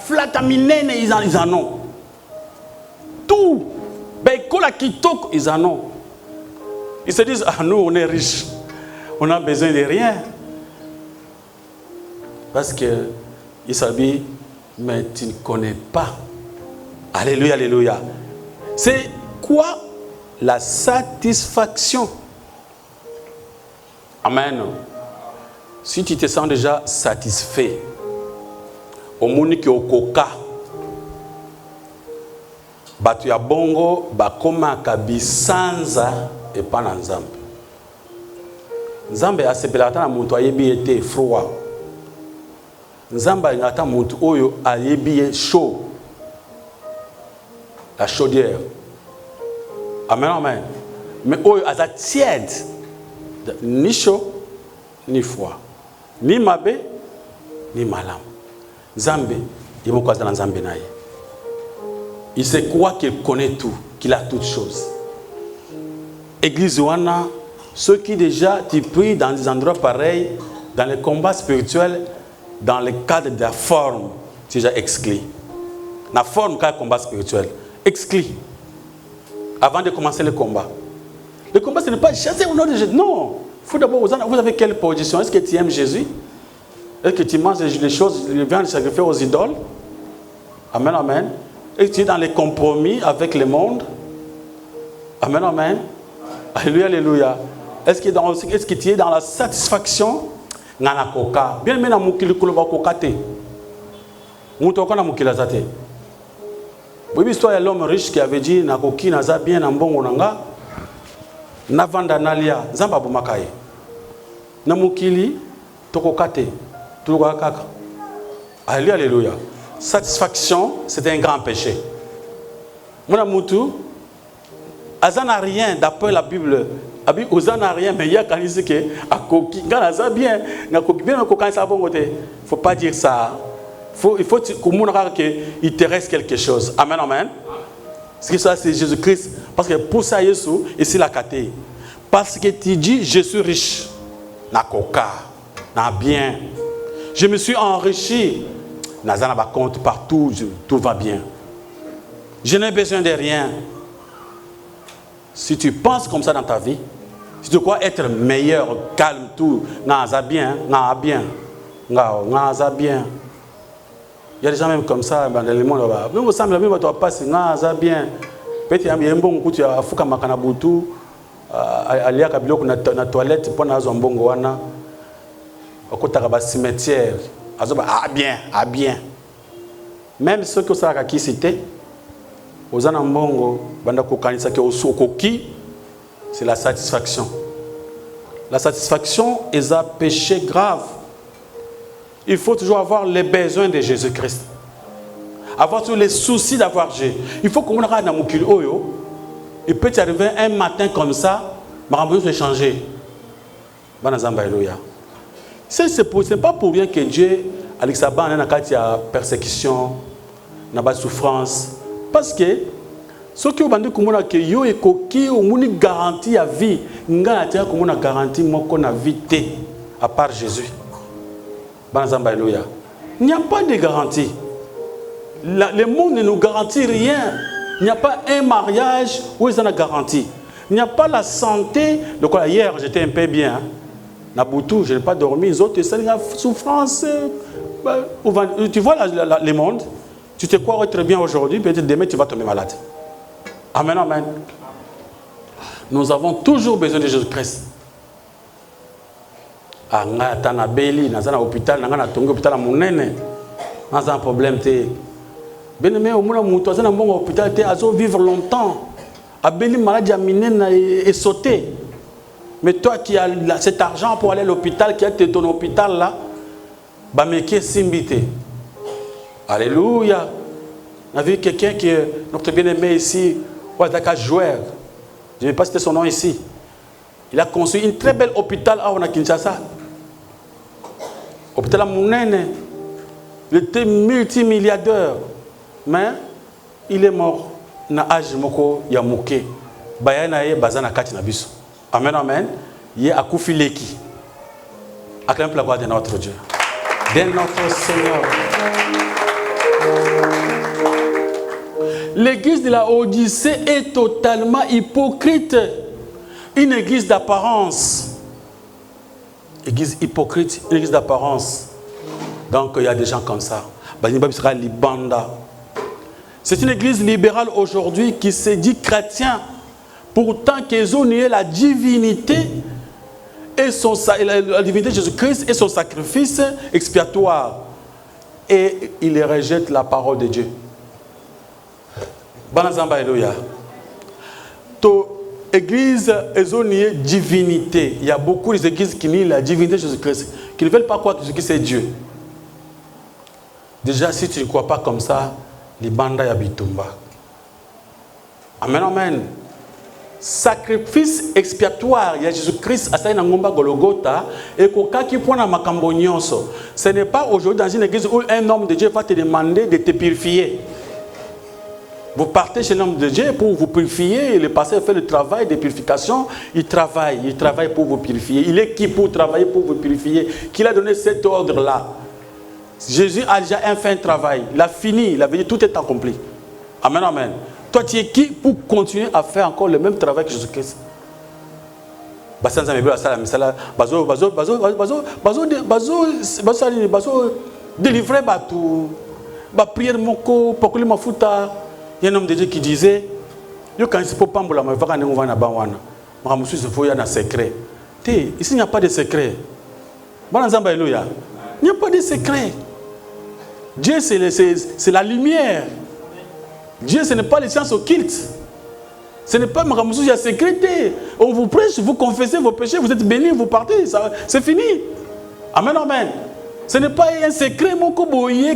Flataminene, ils en ont. Tout. Kola Kitoko, ils en ont. Ils se disent, ah nous on est riches, on n'a besoin de rien. Parce que ils s'habillent, mais tu ne connais pas. Alléluia, alléluia. C'est quoi la satisfaction? Amen. Si tu te sens déjà satisfait, au monique au coca, batu ya bongo bakoma kabisanza et pas na nzambe. Nzambe asepelata na muntu ayebi ete froid. Nzamba ngata muntu oyo ayebi chaud. La chaudière. Amen, amen. Mais eux, ils sont tièdes. Ni chaud, ni froid. Ni mabé, ni malam. Zambé, il va dans Zambé. Il sait quoi qu'il connaît tout, qu'il a toutes choses. Église Ouana, ceux qui déjà tu prient dans des endroits pareils, dans les combats spirituels, dans le cadre de la forme, tu es déjà exclu. La forme quand combat spirituel, exclu. Avant de commencer le combat. Le combat, ce n'est pas chasser au nom de Jésus. Non. Il faut d'abord, vous avez quelle position? Est-ce que tu aimes Jésus? Est-ce que tu manges les choses, les viandes sacrifiées aux idoles? Amen, amen. Est-ce que tu es dans les compromis avec le monde? Amen, amen. Alléluia, alléluia. Est-ce que tu es dans la satisfaction? Nana koka. Bien maintenant, mukili kuloba kokate. Mutoko na mukila zate. Oui, l'histoire de l'homme riche qui avait dit nakoki naza bien na mbongo nanga. Navanda nalia zamba bumakai. Na mukili tokokate. Tulokaka. Alléluia, alléluia. Satisfaction, c'est un grand péché. Mon amutu, Aza n'a rien, d'après la Bible. Aza n'a rien, mais il y a quand il dit que Akoki, Aza bien, Akoki bien, Akoki, ça bon côté. Faut pas dire ça. Il faut qu'il te reste quelque chose. Amen, amen. Parce que ça, c'est Jésus-Christ. Parce que pour ça, Jésus, ici la caté. Parce que tu dis, je suis riche. Na coca, na bien. Je me suis enrichi. Nazana ba compte partout, tout va bien. Je n'ai besoin de rien. Si tu penses comme ça dans ta vie, si tu crois être meilleur, calme, tout, naza bien, na bien, naza bien. Il y a des gens même comme ça dans le monde. Mais vous savez, tu vas passer, naza bien. Peut-être qu'il y a un bon coup, tu as fouka makana butu, alia kabilo na toilette pour nazo mbongo wana. Okota ba cimetière. Ah bien, ah bien. Même ceux qui sont à qui cité, aux anambongo, banda kokanisa ke osokoki, c'est la satisfaction. La satisfaction est un péché grave. Il faut toujours avoir les besoins de Jésus-Christ. Avoir tous les soucis d'avoir Jésus. Il faut qu'on regarde dans mon cul. Il peut arriver un matin comme ça, ma besoin de changer. Ce n'est pas pour rien que Dieu, avec sa bande, il y a persécution, il y a souffrance. Parce que ce qui est dit que yo et koki ou muni garantie à vie, nga atia comme on a garantie moko na vie à part Jésus. Il n'y a pas de garantie. Le monde ne nous garantit rien. Il n'y a pas un mariage où ils en ont garantie. Il n'y a pas la santé. Donc hier j'étais un peu bien. Naboutou, je n'ai pas dormi. Les autres, c'est la souffrance. Tu vois le monde. Tu te crois très bien aujourd'hui, peut-être demain tu vas tomber malade. Amen, amen. Nous avons toujours besoin de Jésus-Christ. Ah, na beli, na zana hôpital, na tonga hôpital à monene. Na un problème te. Bien-aimé, au moins muto zana bon hôpital te azo vivre longtemps. A beli maladie a minena et sauter. Mais toi qui as cet argent pour aller à l'hôpital, qui a ton hôpital là, bah mais qui est simbité. Alléluia. On a vu quelqu'un qui est notre bien-aimé ici, Ouadaka joueur. Je ne sais pas si c'était son nom ici. Il a construit une très belle hôpital à Kinshasa. Hôpital à Mounene. Il était multimilliardaire. Mais il est mort. Na âge moko ya moké. Bayana ye bazana kati na biso. Amen, amen. Il a Koufileki. Acclame la gloire de notre Dieu. De notre Seigneur. L'église de la Odyssée est totalement hypocrite. Une église d'apparence. Église hypocrite, une église d'apparence. Donc il y a des gens comme ça. C'est une église libérale aujourd'hui qui se dit chrétien. Pourtant qu'ils ont nié la divinité et la divinité de Jésus-Christ et son sacrifice expiatoire. Et ils rejettent la parole de Dieu. Banazamba Eloya. Église, ils ont nié divinité. Il y a beaucoup d'églises qui nient la divinité de Jésus-Christ, qui ne veulent pas croire que Jésus-Christ est Dieu. Déjà, si tu ne crois pas comme ça, les bandas yabitumba. Amen, amen. sacrifice expiatoire, il y a Jésus-Christ à na ngomba Golgotha et kokaki pona makambo nyonso. Ce n'est pas aujourd'hui dans une église où un homme de Dieu va te demander de te purifier. Vous partez chez l'homme de Dieu pour vous purifier, et le pasteur fait le travail de purification, il travaille pour vous purifier. Il est qui pour travailler pour vous purifier? Qui a donné cet ordre-là? Jésus a déjà fait un travail, il a fini, il a dit tout est accompli. Amen, amen. Toi, tu es qui pour continuer à faire encore le même travail que Jésus-Christ? Délivrer tout, prier moko, pour ma futa. Il y a un homme de Dieu qui disait, quand il ne faut pas me faire un secret. Ici, il n'y a pas de secret. Il n'y a pas de secret. Dieu, c'est la lumière. Dieu, ce n'est pas les sciences occultes. Ce n'est pas il y a secret. On vous prêche, vous confessez vos péchés, vous êtes bénis, vous partez. C'est fini. Amen, amen. Ce n'est pas un secret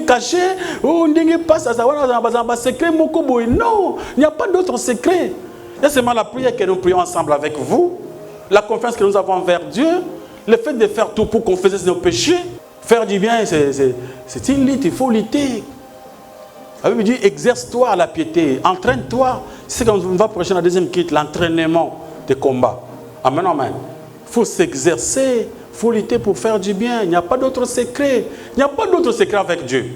caché. On ne passe à un secret. Non, il n'y a pas d'autre secret. C'est seulement la prière que nous prions ensemble avec vous, la confiance que nous avons envers Dieu, le fait de faire tout pour confesser nos péchés. Faire du bien, c'est une lutte, il faut lutter. La Bible dit, exerce-toi à la piété, entraîne-toi. C'est quand on va prêcher la deuxième quitte, l'entraînement des combats. Amen, amen. Il faut s'exercer. Il faut lutter pour faire du bien. Il n'y a pas d'autre secret. Il n'y a pas d'autre secret avec Dieu.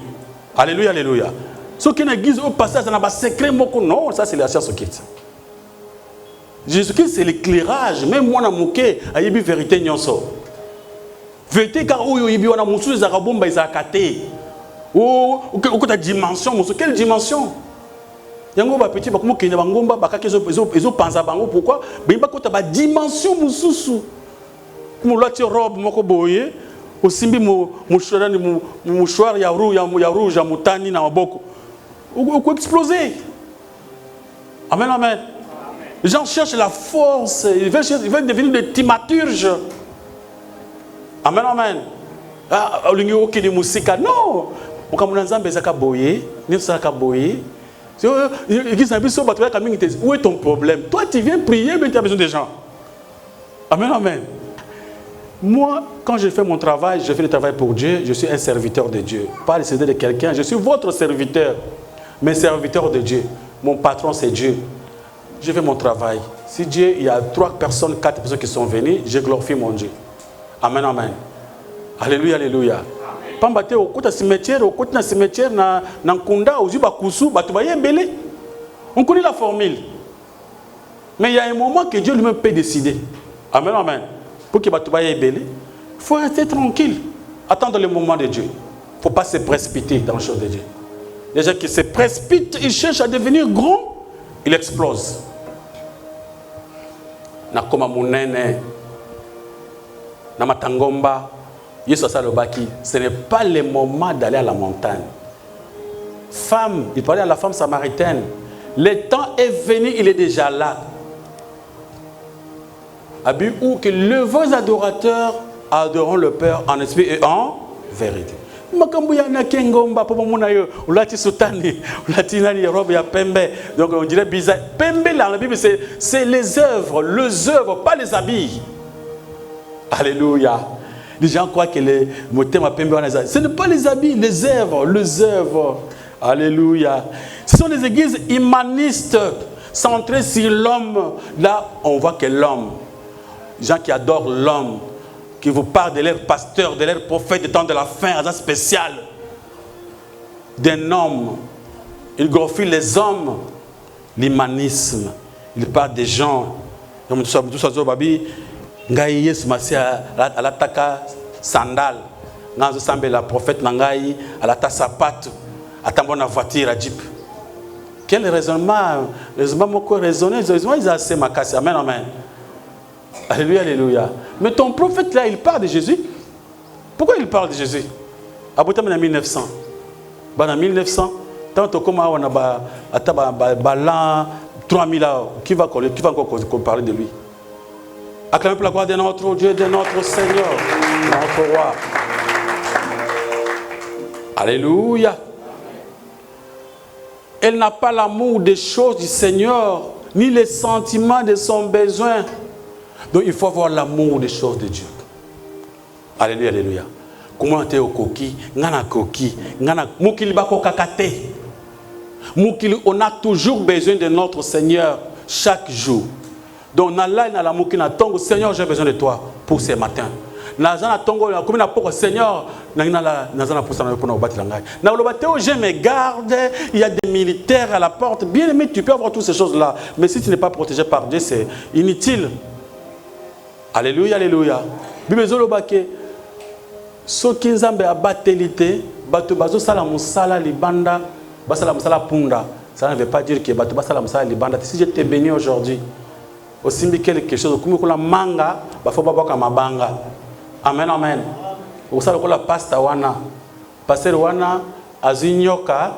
Alléluia, alléluia. Ce qui n'existe au passage, ça n'a pas de secret. Non, ça c'est la science qui est. Jésus-Christ, c'est l'éclairage. Même moi, je suis la vérité. Vérité, car où il y a des choses qui ou quelle dimension? Quelle dimension? Il y a des petits qui ont pensé pourquoi? Il y a une dimension. Comme là tu robe moko boye osimbi mouchoir ya rouge ya mutani na maboko ou exploser. Amen, amen. Les gens cherchent la force, ils veulent devenir des thaumaturges. Amen, amen. Ah, olingi okini musika non. Mukamuna nzambe zaka boye, ni saka boye. Où est ton problème? Toi tu viens prier mais tu as besoin des gens. Amen, amen. Moi, quand je fais mon travail, je fais le travail pour Dieu, je suis un serviteur de Dieu. Pas le serviteur de quelqu'un, je suis votre serviteur, mais serviteur de Dieu. Mon patron, c'est Dieu. Je fais mon travail. Si Dieu, il y a 3 personnes, 4 personnes qui sont venues, je glorifie mon Dieu. Amen, amen. Alléluia, alléluia. Pambate au côté cimetière, na nkunda, au juba kusu, batubaye belé. On connaît la formule. Mais il y a un moment que Dieu lui-même peut décider. Amen, amen. Pour que Batoubaye est belé, il faut rester tranquille. Attendre le moment de Dieu. Il ne faut pas se précipiter dans les choses de Dieu. Les gens qui se précipitent, ils cherchent à devenir grands, ils explosent. Nakoma munene, namatangomba, yesosalobaki. Ce n'est pas le moment d'aller à la montagne. Femme, il parlait à la femme samaritaine. Le temps est venu, il est déjà là. Où que les vrais adorateurs adoreront le Père en esprit et en vérité. Donc on dirait bizarre. Pembe dans la Bible, c'est les œuvres, pas les habits. Alléluia. Les gens croient que le thème Pembe, ce n'est pas les habits, les œuvres. Alléluia. Ce sont des églises humanistes centrées sur l'homme. Là, on voit que l'homme. Gens qui adorent l'homme, qui vous parlent de leur pasteur, de leur prophète, du temps de la fin, un spécial d'un homme. Il glorifie les hommes, l'humanisme. Il parle des gens. Comme tout ça, babi, ngai yes masia à l'attaque sandal, nganzo sambe la prophète nangai à l'attaque sapato, à tambona voiture à jeep. Quel raisonnement, moko raisonner, ils ont assez makasi. Amen, amen. Alléluia, alléluia. Mais ton prophète là, il parle de Jésus. Pourquoi il parle de Jésus? En 1900. En 1900, tant que comme on a 3000 ans, qui va encore parler de lui? Acclamez pour la gloire de notre Dieu, de notre Seigneur, notre roi. Alléluia. Elle n'a pas l'amour des choses du Seigneur, ni les sentiments de son besoin. Donc il faut avoir l'amour des choses de Dieu. Alléluia, alléluia. Comment tu es au coquille, ngana coquille, ngana mukili bako kakate. Mukili, on a toujours besoin de notre Seigneur chaque jour. Donc nala na la mukina tongo, Seigneur, j'ai besoin de toi pour ce matin. Nazana tongo la commune pour Seigneur, nazana pour ça pour nous battre l'angai. Na le bateau, je me garde, il y a des militaires à la porte. Bien aimé, tu peux avoir toutes ces choses-là, mais si tu n'es pas protégé par Dieu, c'est inutile. Alléluia, alléluia. Bible zolobake soki nzambe abatelite bato bazo sala musala libanda basala musala punda. Ça ne veut pas dire que bato basala musala libanda. Si je t'ai béni aujourd'hui, osimbi quelque chose comme la manga, bafo babaka mabanga. Amen, amen. Osala ko la pasta wana. Pasteur wana azinyoka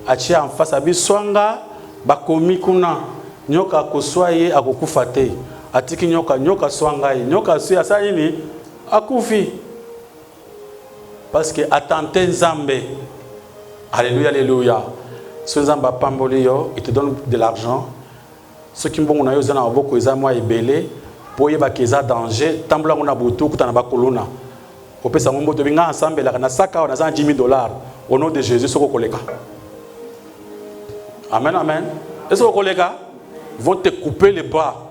achia en face abiswanga bakomi kuna nyoka koswaye akokufa te. Atiki nyoka swangai nyoka suya sa nini akufi parce que attenté nzambe. Alléluia, alléluia. Ce nzambe pamboli yo, il te donne de l'argent. Ceux qui mbongo na yo zana boko eza moi ebele pour yeba keza danger tambula ngona butu kutana bakolona opesa ngombo to binga ensemble la na saka na za $10,000 au nom de Jésus soko koleka. Amen, amen. Est-ce que koleka vont te couper les bras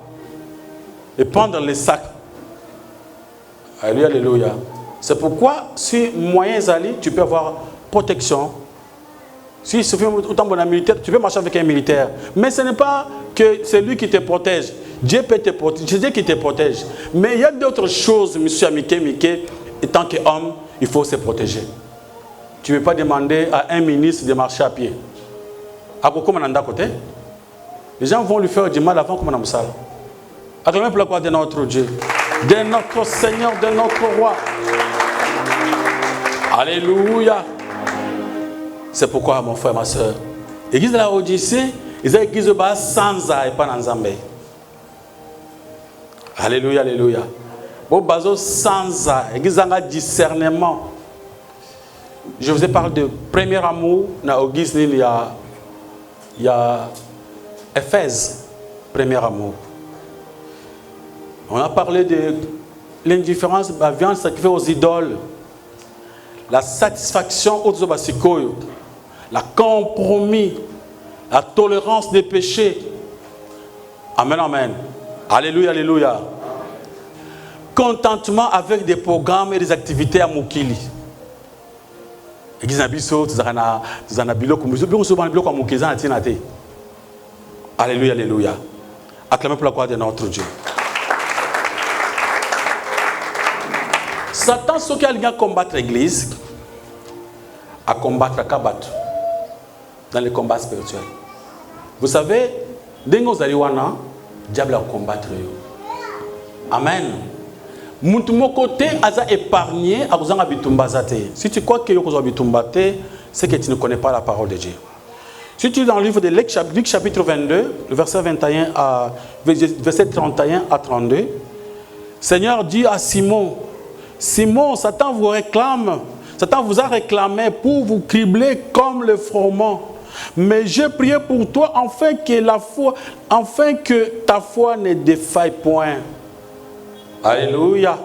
et prendre les sacs. Alléluia, alléluia. C'est pourquoi, si moyens allient, tu peux avoir protection. Si tu fais autant de militaire, tu peux marcher avec un militaire. Mais ce n'est pas que c'est lui qui te protège. Dieu peut te protéger. C'est Dieu qui te protège. Mais il y a d'autres choses, monsieur Miké, et tant qu'homme, il faut se protéger. Tu ne peux pas demander à un ministre de marcher à pied. À côté, les gens vont lui faire du mal avant comme on a ça. Acclamez pour la gloire de notre Dieu, de notre Seigneur, de notre Roi. Alléluia. C'est pourquoi, mon frère, ma soeur, l'église de la Odyssée, ils ont l'église sans et pas dans Zambé. Alléluia, alléluia. Bon, bazo sans l'église a discernement. Je vous ai parlé de premier amour. Dans l'église, il y a Éphèse, premier amour. On a parlé de l'indifférence, la viande sacrifiée aux idoles, la satisfaction aux obasikoyo, la compromis, la tolérance des péchés. Amen, amen. Alléluia, alléluia. Contentement avec des programmes et des activités à Mukili. Alléluia, alléluia. Acclamez pour la gloire de notre Dieu. Satan, ce qu'il a combattre l'église, à combattre Kabat dans les combats spirituels. Vous savez, dès que vous allez voir, le diable a combattre. Amen. Mon côté a épargné à vous en habituer. Si tu crois que vous avez habitué, c'est que tu ne connais pas la parole de Dieu. Si tu es dans le livre de Luc chapitre 22, le verset 31 à 32, Seigneur dit à Simon, Simon, Satan vous réclame, Satan vous a réclamé pour vous cribler comme le froment. Mais j'ai prié pour toi afin que ta foi ne défaille point. Alléluia.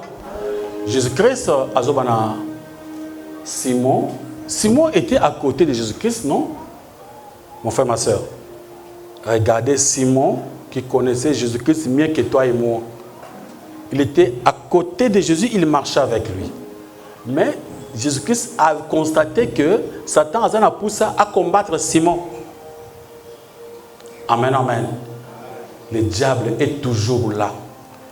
Jésus-Christ azobana Simon. Simon était à côté de Jésus-Christ, non? Mon frère, ma soeur. Regardez Simon qui connaissait Jésus-Christ mieux que toi et moi. Il était à côté de Jésus, il marchait avec lui. Mais Jésus-Christ a constaté que Satan a poussé à combattre Simon. Amen, amen. Le diable est toujours là.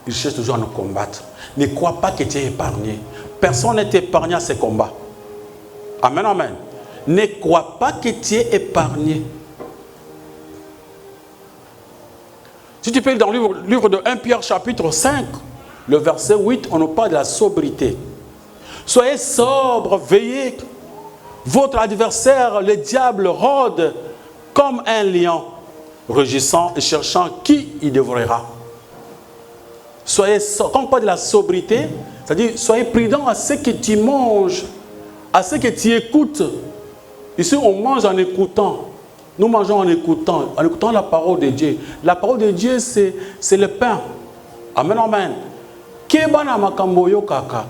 Il cherche toujours à nous combattre. Ne crois pas que tu es épargné. Personne n'est épargné à ces combats. Amen, amen. Ne crois pas que tu es épargné. Si tu peux dans le livre de 1 Pierre chapitre 5, le verset 8, on nous parle de la sobriété. Soyez sobres, veillez. Votre adversaire, le diable, rôde comme un lion, rugissant et cherchant qui il dévorera. Soyez sobres. Quand on parle de la sobriété, c'est-à-dire soyez prudents à ce que tu manges, à ce que tu écoutes. Ici, on mange en écoutant. Nous mangeons en écoutant la parole de Dieu. La parole de Dieu, c'est le pain. Amen, amen. Kebana makambo yo kaka.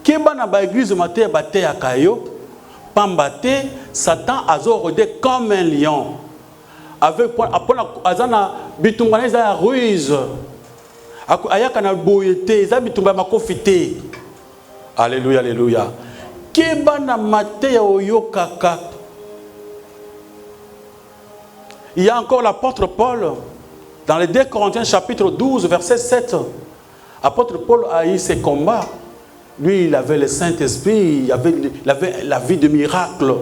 Kebana ba église matin bate akayo. Pambate, Satan a rodé comme un lion. Avec azana bitungana za ruse. Ayaka na boyete, za bitumba makofite. Alléluia, alléluia. Kebana mate yo kaka. Il y a encore l'apôtre Paul, dans les 2 Corinthiens chapitre 12, verset 7. L'apôtre Paul a eu ses combats. Lui, il avait le Saint-Esprit, il avait la vie de miracle,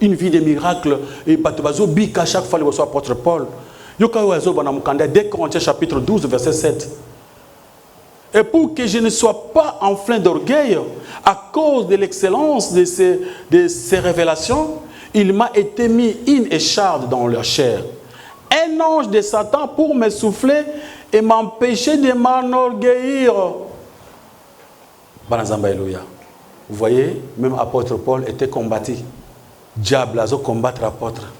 une vie de miracle. Et Batobazo Bika, chaque fois, il reçoit l'apôtre Paul. 2 Corinthiens chapitre 12, verset 7. Et pour que je ne sois pas enflé d'orgueil, à cause de l'excellence de ces révélations, il m'a été mis une écharde dans leur chair. Un ange de Satan pour me souffler et m'empêcher de m'enorgueillir. Vous voyez, même l'apôtre Paul était combattu. Diable a combattu l'apôtre.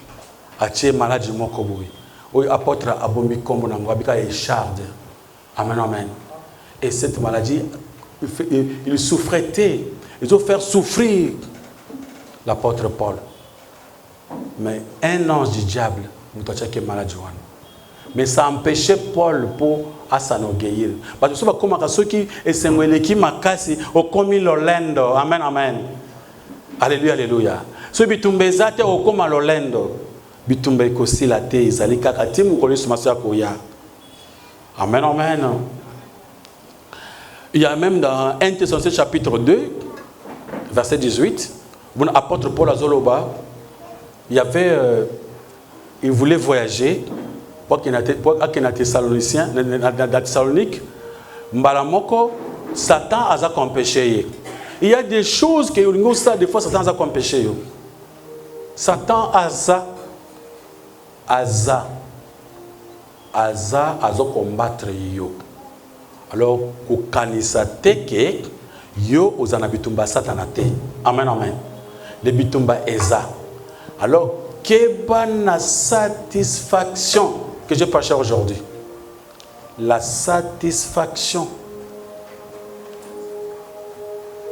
Atie malade du mokoboui. Oui, l'apôtre a bombi comme on a écharde. Amen, amen. Et cette maladie, il souffrait. Ils ont fait souffrir l'apôtre Paul. Mais un ange du diable, mais ça empêchait Paul pour s'enorgueillir. Parce que comme ceux qui sont qui makasi au commis l'olendo. Amen, amen. Alléluia, alléluia. Ceux qui sont bezate au comme l'olendo. Bitumbe kosi la te izali kakati mu koli sumasa koya. Amen, amen. Il y a même dans 1 Thessaloniciens chapitre 2, verset 18, l'apôtre Paul Azoloba, il voulait voyager pour qu'il y Thessaloniciens, dans Thessalonique, Mbalamoko, Satan a empêché. Il y a des choses que des fois Satan a empêché. Satan a combattre yo. Alors, kukanisa teke yo ozana bitumba satanate. Amen, amen. Le bitumba eza. Alors, quelle satisfaction que je partage aujourd'hui. La satisfaction.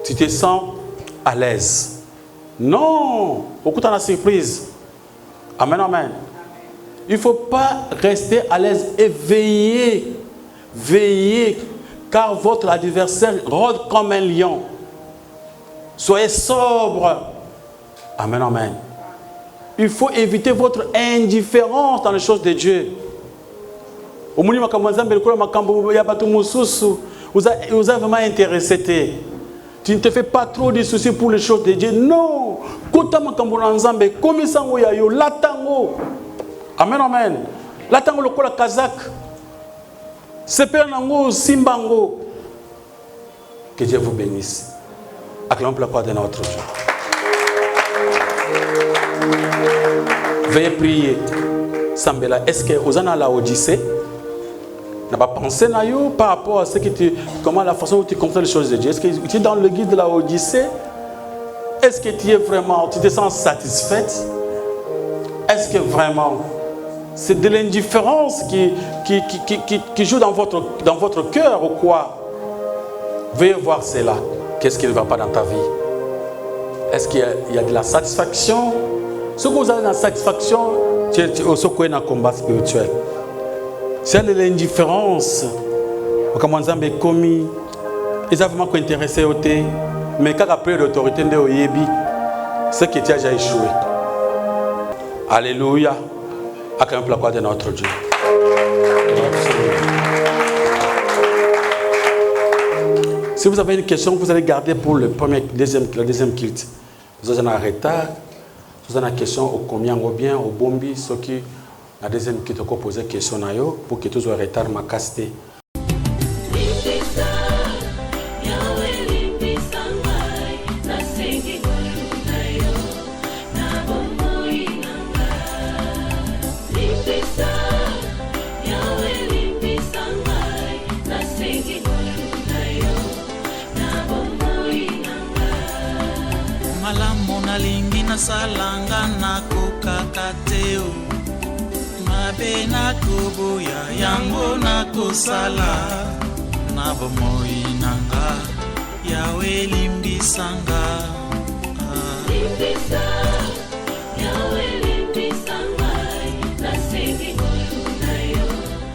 Tu te sens à l'aise. Non. Beaucoup de surprise. Amen, amen. Il ne faut pas rester à l'aise et veiller. Veillez, car votre adversaire rôde comme un lion. Soyez sobre. Amen, amen. Il faut éviter votre indifférence dans les choses de Dieu. Vous avez vraiment intéressé. Tu ne te fais pas trop de soucis pour les choses de Dieu. Non. Amen, amen. Latango lokola kazak. Sepenango simbango. Que Dieu vous bénisse. Acclamons la croix de notre Dieu. Veuillez prier. Sambela, est-ce que vous en avez la Odyssée? N'a pas pensé par rapport à ce que comment la façon dont tu comprends les choses de Dieu. Est-ce que tu es dans le guide de la Odyssée? Est-ce que tu es vraiment, tu te sens satisfaite? Est-ce que vraiment c'est de l'indifférence qui joue dans votre cœur ou quoi? Veuillez voir cela. Qu'est-ce qui ne va pas dans ta vie? Est-ce qu'il y a de la satisfaction? Ce que vous avez dans la satisfaction, tu es aussi dans un combat spirituel. C'est de l'indifférence. Comme on dit, commis, ils ont vraiment intéressé au thé, mais quand après l'autorité de Oyebi, c'est que tu as déjà échoué. Alléluia. Acclamons la gloire de notre Dieu. Si vous avez une question, vous allez garder pour le deuxième culte. Vous avez un retard, vous avez une question au combien ou bien au bombi, ce qui la deuxième culte vous poser question pour que tous soient retard ma casté. Salanga na kokaka te o mabe nakoboya yango nakosala na bomoi nanga Yawe limbisanga limbisa Yawe